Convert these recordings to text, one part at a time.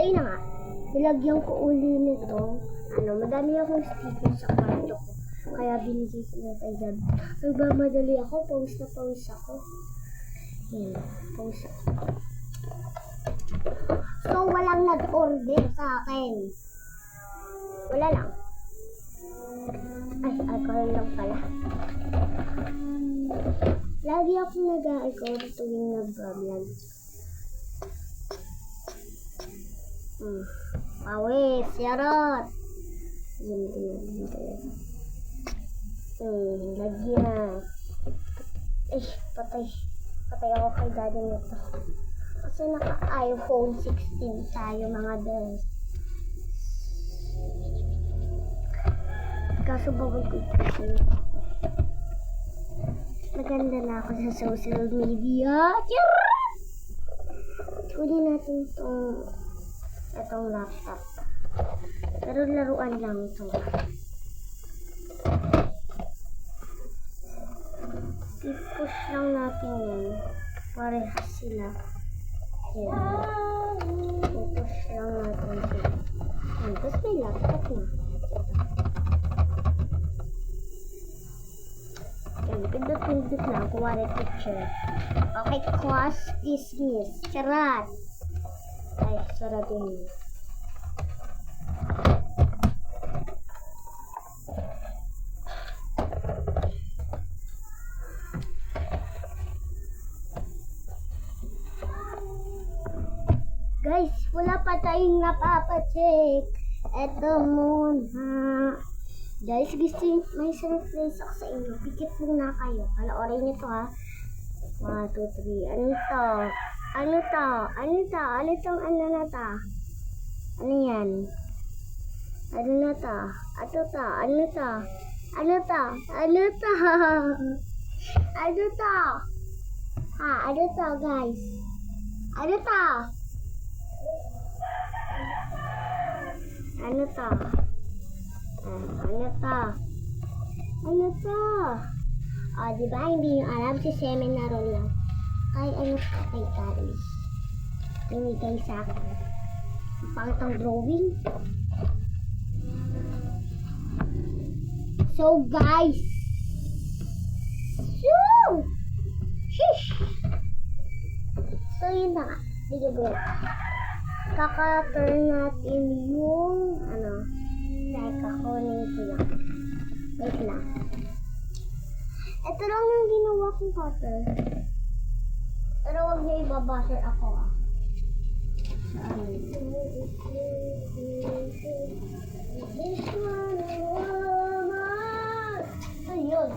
ayun na nga. Nilagyan ko uli nito. Madami akong sticker sa kwarto ko. Kaya binigay ko na kay Gab. Nagmamadali ako. Pause na pause ako. Yan. Pause ako. So, walang nag-order sa akin. Wala lang. Ay, alcohol lang pala. Lagi ako nag-alcohol tuwing nag-vlog. Pawis, yarot. Lagyan. Eh, patay. Patay ako kay daddy nito. Kasi naka-iPhone 16 tayo mga des. Kaso bawal ko ito. Maganda na ako sa social media. Kunin natin itong laptop. Pero laruan lang ito. I-push lang natin yan. Parehas sila. Yan. I-push lang natin sila. Yan. Tapos may laptop na. Yan. Pindot-pindot lang. Kuwari picture. Okay, class dismiss. Charat. Ay, sarapin mo. Guys, wala pa tayong napapacheck. Eto muna. Guys, gusto may surprise ako sa inyo. Pikit muna kayo. Panoorin nyo to ha. 1, 2, 3. Ano to? Ano to? Ano to? Ano tong ano na to? Ano yan? Ano na to? Ano to? Ano to? Ano to? Ano to? Ano to? Ha? Ano to guys? Ano to? Ano to? Ano to? Ano to? O, diba? Hindi nyo alam si seminar lang. Ay, ano to kay Carly? Binigay sa akin. Pangitang drawing. So, guys. Shish! So, yun na nga. Video go. Kaka-turn natin yung teka, kunin ko lang. Wait lang. Ito lang yung ginawa kong cutter. Pero huwag niyo ibabasher ako This one, ayun.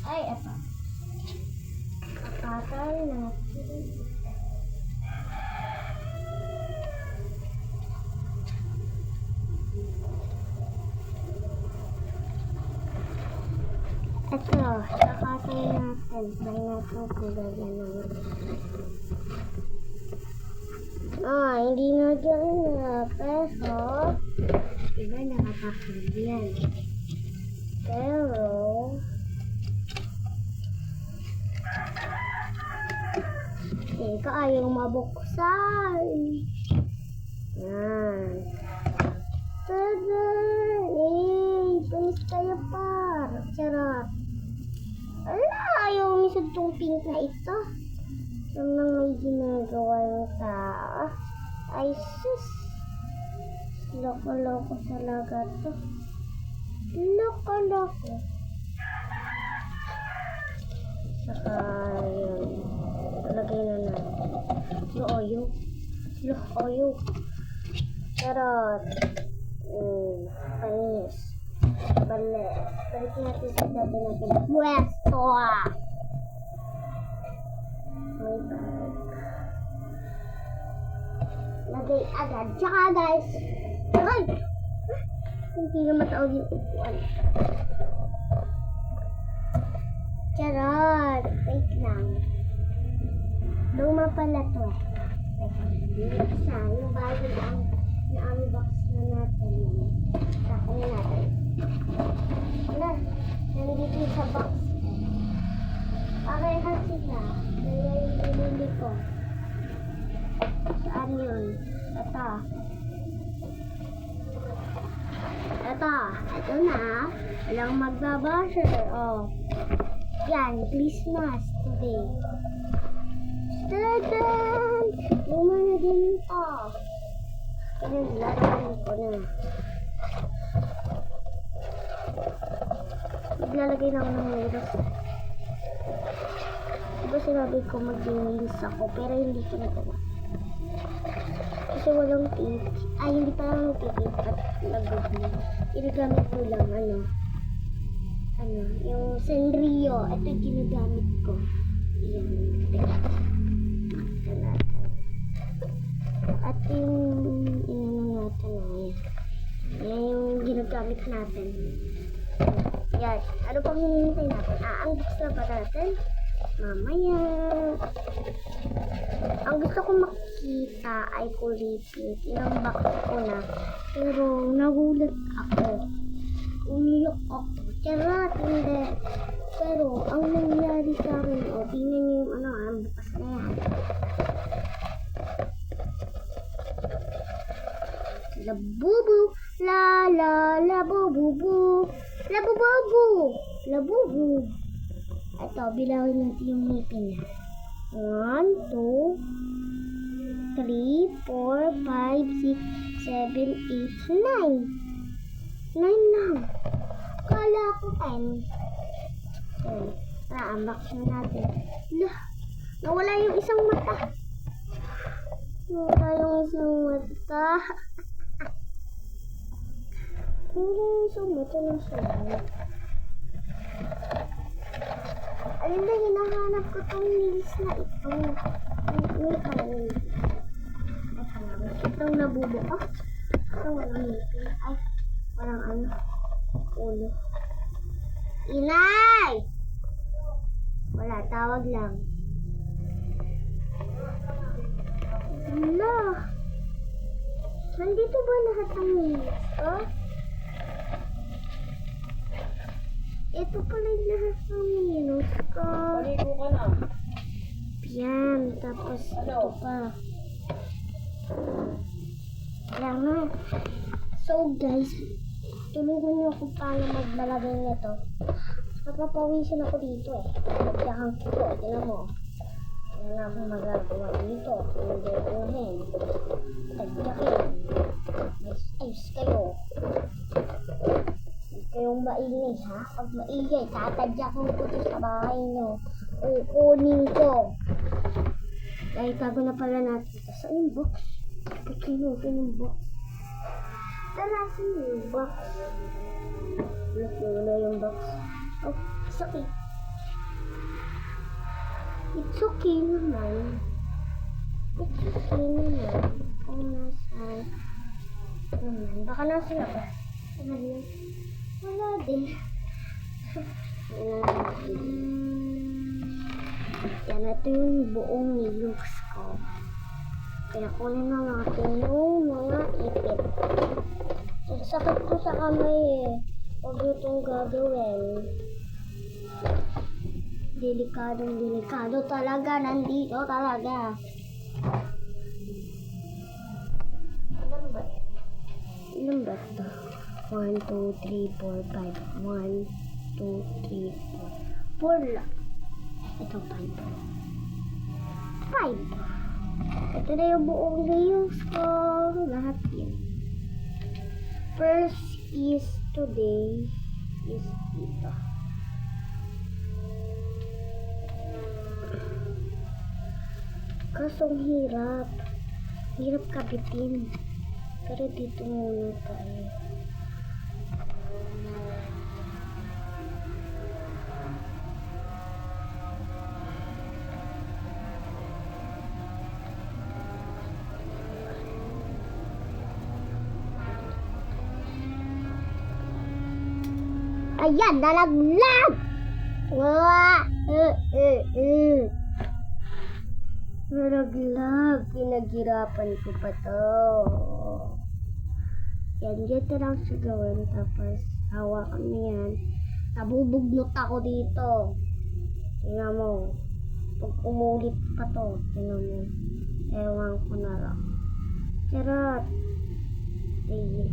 Ay, ito. Cutter natin. Ito, nakatay natin. Try natin kung gagyan naman. Hindi na dyan na. Pero, iba nakapakag yan. Pero, teka, ayaw mabuksan. Yan. Tada! Please kayo par. Charot. Ala, ayaw misod tong pink na ito. Yung nang may ginagawa yung tao. Ay, sus. Loko-loko talaga to. Loko-loko. Saka, yun. Talagay na natin. Lo-oyo. Lo-oyo. Charot. Panis. Balik natin sa dati natin. Pwesto! May bag. Lagay agad. Tsaka guys. Ay! Hindi na matawag yung upuan. Charot. Wait lang. Luma pala to eh. Isa. Yung bago lang. Na-unbox na natin. Tapos natin. Wala. Nandito sa box. Parehas sila. Dalawa yung binili ko. Saan yun? Ito. Ito na. Walang magbabasher. Oh. Yan, Christmas today. Tadan! Luma na din ito. Kaya lalagyan ko na. Maglalagay na ako ng virus. Diba sinabi ko mag-release ako, pero hindi ko nagawa. Kasi walang tape. Ay, hindi pa lang tape at nag-google. Ginagamit ko lang, yung Sanrio. Ito yung ginagamit ko. Yan. At yung natin na yan. Yan yung ginagamit natin. Yan. Ano pang hinihintay natin? Ang books na ba natin? Mamaya. Ang gusto ko makita ay kulay pink. Ilang box ko na. Pero nagulat ako. Umiyak ako. Charot, hindi. Pero ang nangyari sa akin, tingnan niyo yung ang bukas na yan. Labubu, la la labubu, labubu, labubu. Ito, bilangin natin yung ngipin niya. 1, 2, 3, 4, 5, 6, 7, 8, 9. 9 lang. Kala ko 10. Unbox na natin. Nawala yung isang mata. Nawala yung isang mata. Nawala yung isang mata ng sulat. Alin na hinahanap ko tong nails na ito. May kalawin. Ay, kalawin. Itong nabubuka. Ito walang ngipin. Ay, walang ulo. Inay! Wala, tawag lang. Hala. Nandito ba lahat ng nails ko? Ito pala yung lahat ng nails ko. Paligo ka na. Yan, tapos ito pa. Kaya nga. So guys, tulungan niyo kung paano maglalagay nito. Napapawisan ako dito eh. Nagdahan ko ito. Tignan mo. Wala na akong magagawa dito. Hindi uhin. Tagdakin. Ayos kayo. Huwag kayong maingay ha. Pag maingay, tatadyakan ko ito sa bahay nyo. Kukunin ko. Dahil tago na pala natin ito. Saan yung box? Kinutin yung box. Talasin yung box. Look na yung box. Oh, it's okay. It's okay naman. It's okay naman. Kung nasa... Baka nasa labas. Wala din. Yan, ito yung buong nilux ko. Kaya kunin na natin yung mga ipit. Sakit ko sa kamay eh. Huwag itong gagawin. Delikado talaga. Nandito talaga. Ilan ba ito? 1, 2, 3, 4, 5. 1, 2, 3, 4. 4 lang. Ito 5. Ito na yung buong nails ko. Lahat yan. First is today is dito. Kasong hirap. Hirap kabitin. Pero dito muna tayo. Ayan, nalaglag! Nalaglag. Pinaghirapan ko pa to. Yan, dito lang siya gawin. Tapos, hawakan mo yan. Nabubugnot ako dito. Tingnan mo. Pag umulit pa to, tingnan mo. Ewan ko na lang. Charot. Ayan.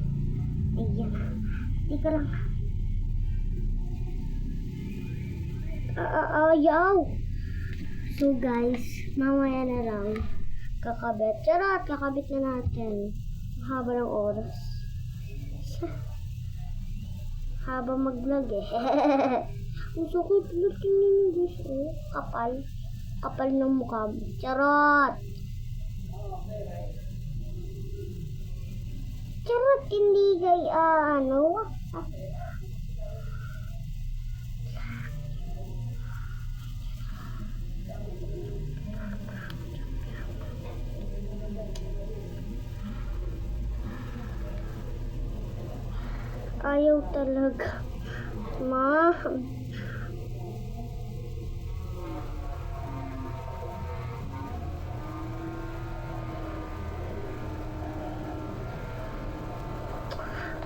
Ayan. Tika lang. Ayaw. So guys, mamaya na lang. Kakabit. Charot, kakabit na natin. Haba ng oras. Haba mag-vlog eh. Ang sakit. Tingnan mo guys. Oh, kapal. Kapal ng mukha mo. Charot. Charot, hindi ano. Ayaw talaga. Ma.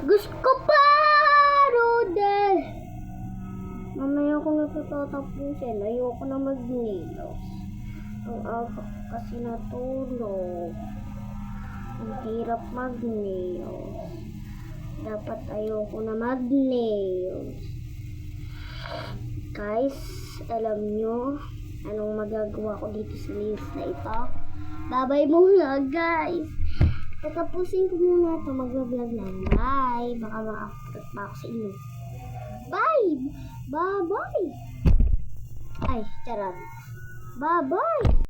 Gusto pa, Rodel. Mamaya ko natatapusin. Ayoko na mag-nails. Ang aga kasi natulog. Ang hirap mag-nails. Dapat ayoko na mag-nails. Guys, alam nyo anong magagawa ko dito sa nails na ito? Babay muna, guys. Tatapusin ko muna ito. Mag-vlog lang. Bye. Baka ma-upload pa ako sa inyo. Bye. Bye-bye. Ay, charot. Bye-bye.